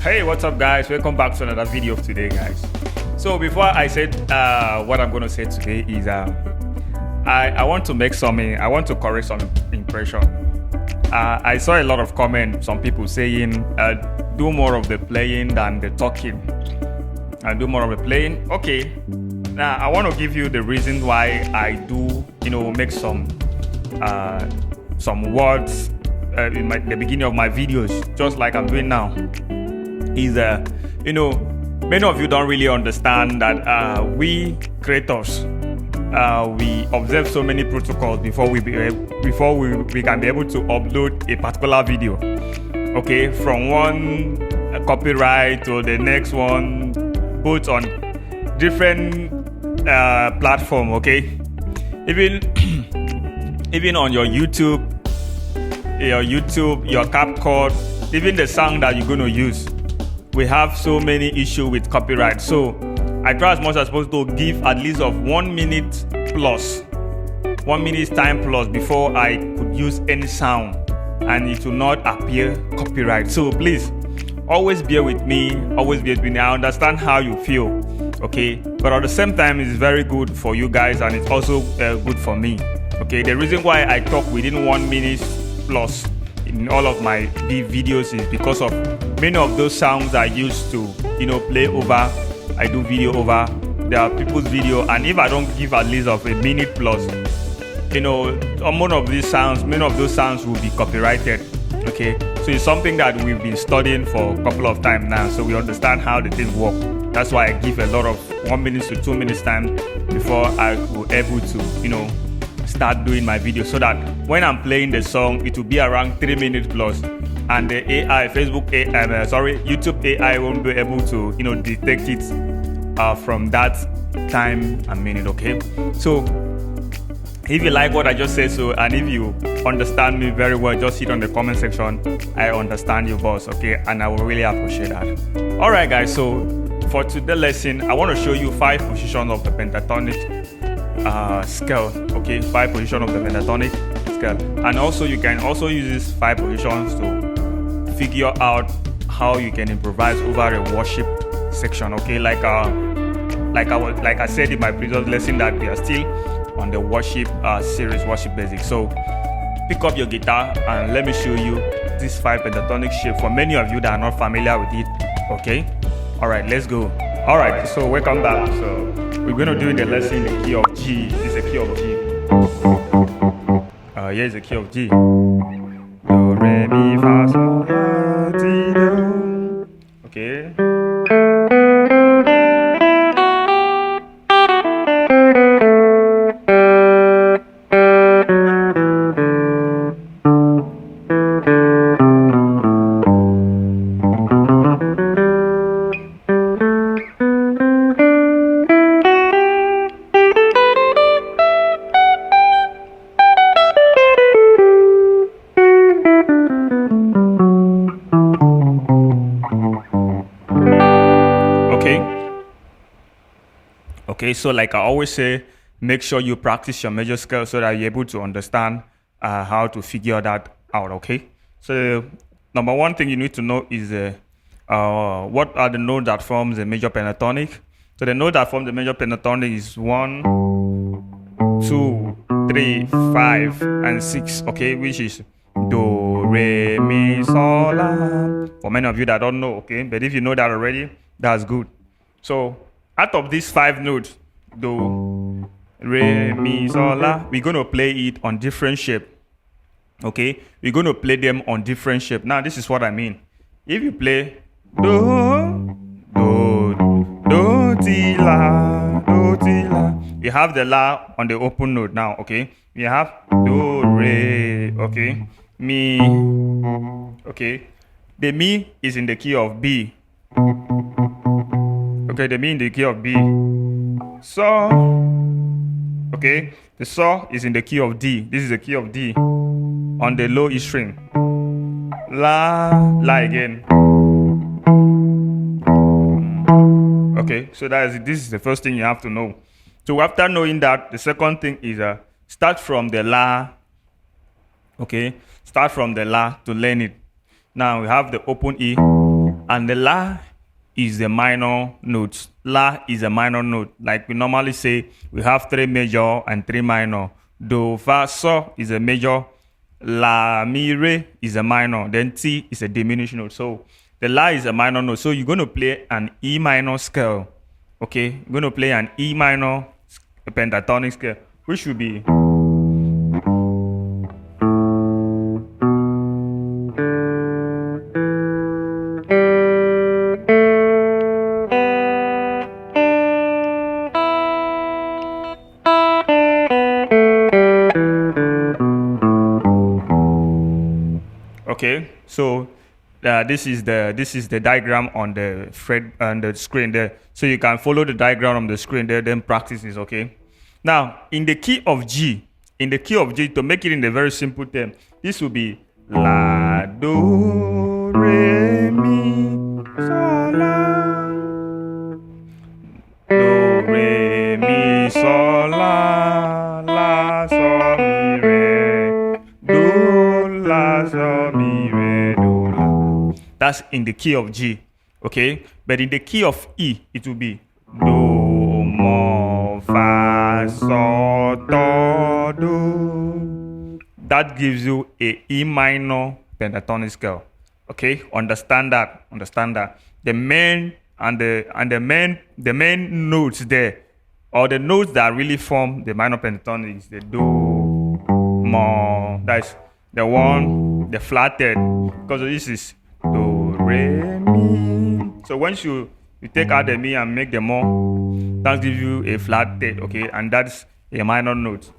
Hey, what's up guys, welcome back to another video of today guys. So before I said what I'm going to say today is I want to make something, I want to correct some impression. I saw a lot of comments, some people saying do more of the playing than the talking, and do more of the playing. Okay, now I want to give you the reason why I do make some words in the beginning of my videos, just like I'm doing now. Is many of you don't really understand that we creators we observe so many protocols before we can be able to upload a particular video. Okay, from one copyright to the next one, both on different platform. Okay, even on your YouTube, your CapCut, even the song that you're going to use, we have so many issues with copyright. So I try as much as possible to give at least of 1 minute plus, 1 minute time plus before I could use any sound, and it will not appear copyright. So please always bear with me, always bear with me. I understand how you feel, okay, but at the same time it's very good for you guys, and it's also good for me. Okay, the reason why I talk within 1 minute plus in all of my videos is because of many of those sounds I used to play over, I do video over. There are people's video, and if I don't give at least of a minute plus, on one of these sounds, many of those sounds will be copyrighted. Okay, so it's something that we've been studying for a couple of times now, so we understand how the thing works. That's why I give a lot of 1 minute to 2 minutes time before I will able to start doing my video, so that when I'm playing the song, it will be around 3 minutes plus, and the AI, YouTube AI won't be able to detect it from that time and minute. Okay, so if you like what I just said, and if you understand me very well, just hit on the comment section. I understand you, boss. Okay, and I will really appreciate that. All right guys, so for today's lesson I want to show you 5 positions of the pentatonic scale. Okay, 5 positions of the pentatonic scale, and also you can also use these 5 positions to figure out how you can improvise over a worship section. Okay, like I said in my previous lesson, that we are still on the worship series, worship basics. So pick up your guitar and let me show you these 5 pentatonic shapes for many of you that are not familiar with it. Okay, all right, let's go. All right, so welcome back. So we're going to do the lesson in the key of G. It's a key of G. Here is the key of G. Do, re, mi, fa, sol, la, ti, do. Okay. Okay, so like I always say, make sure you practice your major scale so that you're able to understand how to figure that out. Okay, so number one thing you need to know is what are the notes that forms the major pentatonic. So the note that forms the major pentatonic is 1, 2, 3, 5, and 6. Okay, which is do, re, mi, sol, la. For many of you that don't know, okay, but if you know that already, that's good. So out of these 5 notes, do, re, mi, sol, la, we're going to play it on different shape. Okay, we're going to play them on different shape. Now this is what I mean. If you play do, ti, la, do, ti, la, you have the la on the open note now. Okay, you have do, re, okay, mi. Okay, the mi is in the key of B. Okay, the mi in the key of B. So, okay, the so is in the key of D. This is the key of D on the low E string. La again. Okay, so this is the first thing you have to know. So after knowing that, the second thing is start from the la. Okay, start from the la to learn it. Now we have the open E. and the La is the minor note. La is a minor note. Like we normally say, we have 3 major and 3 minor. Do, Fa, So is a major. La, Mi, Re is a minor. Then Ti is a diminished note. So the La is a minor note. So you're going to play an E minor scale. Okay, you're going to play an E minor pentatonic scale, which should be. Okay, so this is the diagram on the on the screen there. So you can follow the diagram on the screen there, then practice this. Okay. Now in the key of G, to make it in the very simple term, this will be La, Do, Re, Mi, Sol, La. Do, Re, Mi, Sol, La, La, Sol, Mi, Re, Do, La, Sol, Mi, Re, Do, La. That's in the key of G, okay? But in the key of E, it will be Do, Mo, Fa, Sol, Do, Do. That gives you a E minor pentatonic scale, okay? Understand that. The main notes there, or the notes that really form the minor pentatonic, is the Do, Mo. That's the one, the flatted, because this is Do, Re, Mi. So once you take out the Mi and make the Mo, that gives you a flatted, okay? And that's a minor note.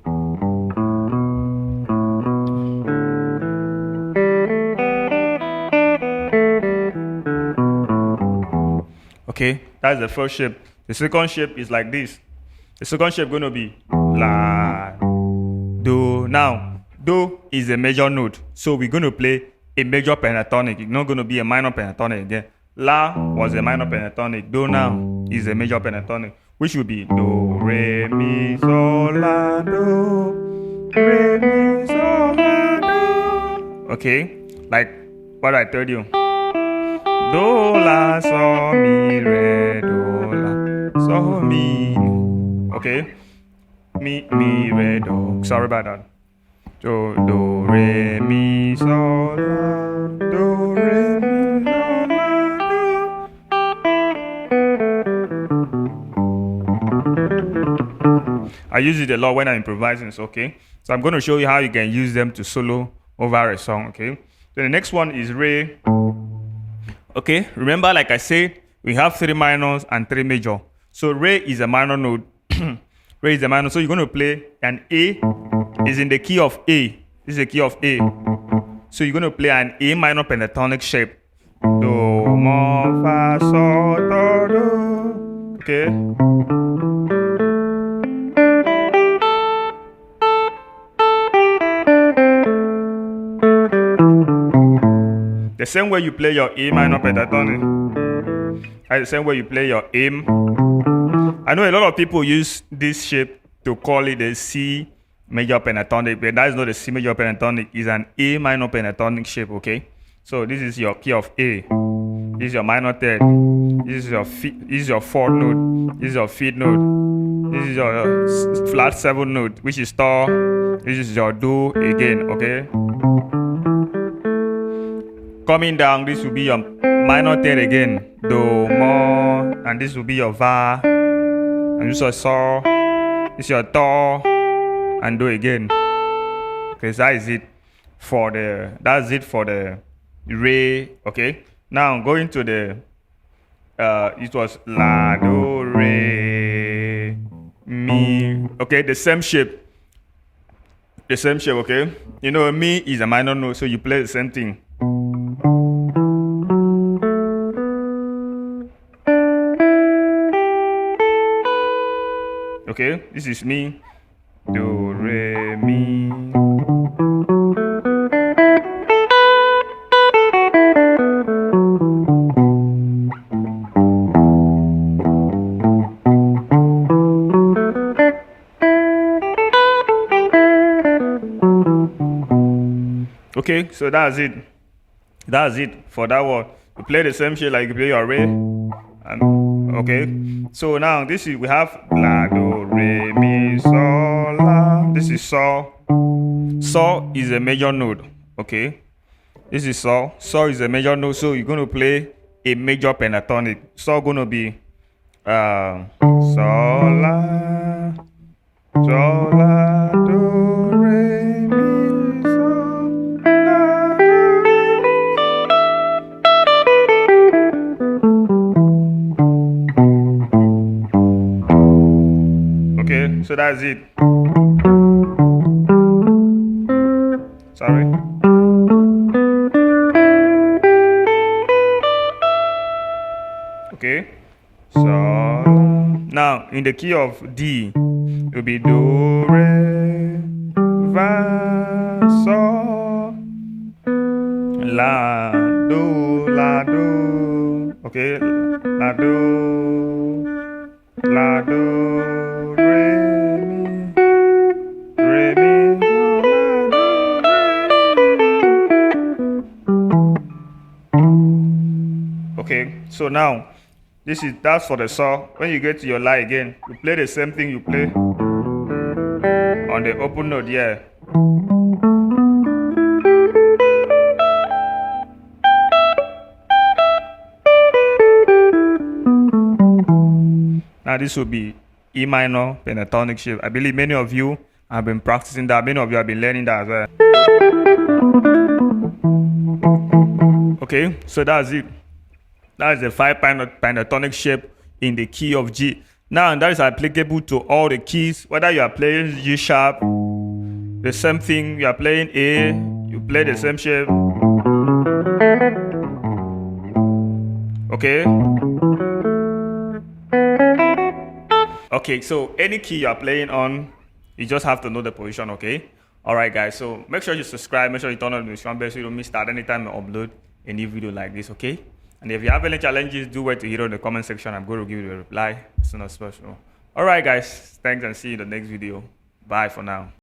Okay, that's the first shape. The second shape is like this. The second shape going to be La, Do. Now, Do is a major note, so we're going to play a major pentatonic. It's not going to be a minor pentatonic again. La was a minor pentatonic. Do now is a major pentatonic, which will be Do, Re, Mi, Sol, La, Do, Re, Mi, Sol, La, Do. Okay, like what I told you. Do, La, Sol, Mi, Re, Do, La, Sol, Mi. Okay, Mi, Re, Do. Sorry about that. Do, Re, Mi, Sol, La, Do, Re, Mi, Sol, La, Do. I use it a lot when I'm improvising, so okay. So I'm going to show you how you can use them to solo over a song, okay. So the next one is Re. Okay, remember, like I said, we have 3 minors and 3 major. So Re is a minor note. Re is a minor. So you're going to play an A is in the key of A. This is the key of A. So you're going to play an A minor pentatonic shape. Do, Mo, Fa, Sol, Do, Do. Okay. The same way you play your A minor pentatonic, the same way you play your A. I know a lot of people use this shape to call it a C major pentatonic, but that is not a C major pentatonic. It's an A minor pentatonic shape, okay? So this is your key of A. This is your minor third. This is your this is your fourth note. This is your fifth note. This is your flat 7 note, which is Do. This is your Do again, okay? Coming down, this will be your minor third again, Do, Mo, and this will be your Va, and this is your Sol, this is your Do, and Do again. Okay, so that's it for the Re. Okay, now going to the it was La, Do, Re, Mi. Okay, the same shape. Okay, you know, Mi is a minor note, so you play the same thing. Okay, this is Mi. Do, Re, Mi. Okay, so that's it. That's it for that one. You play the same shit like you play your re. And okay. So now this is, we have la, do, re, mi, sol, la. This is sol. Sol is a major node. Okay. This is sol. Sol is a major node. So you're going to play a major pentatonic. Sol going to be sol, la, sol, la, do, re, mi, sol, la, do. Okay, so that's it. Sorry. Okay. So now in the key of D, it will be do, re, fa, sol, la, do, la, do. Okay, la, do, re, mi, re, mi, sol, la, do. Okay, so now that's for the sol. When you get to your la again, you play the same thing you play on the open note here. Now this will be E minor pentatonic shape. I believe many of you have been practicing that. Many of you have been learning that as well. Okay, so that's it. That is the 5 pentatonic shape in the key of G. Now that is applicable to all the keys, whether you are playing G sharp, the same thing, you are playing A, you play the same shape. Okay. Okay, so any key you are playing on, you just have to know the position, okay? Alright guys, so make sure you subscribe, make sure you turn on the notification bell so you don't miss that anytime I upload a new video like this, okay? And if you have any challenges, do wait to hear in the comment section. I'm going to give you a reply as soon as possible. Alright guys, thanks and see you in the next video. Bye for now.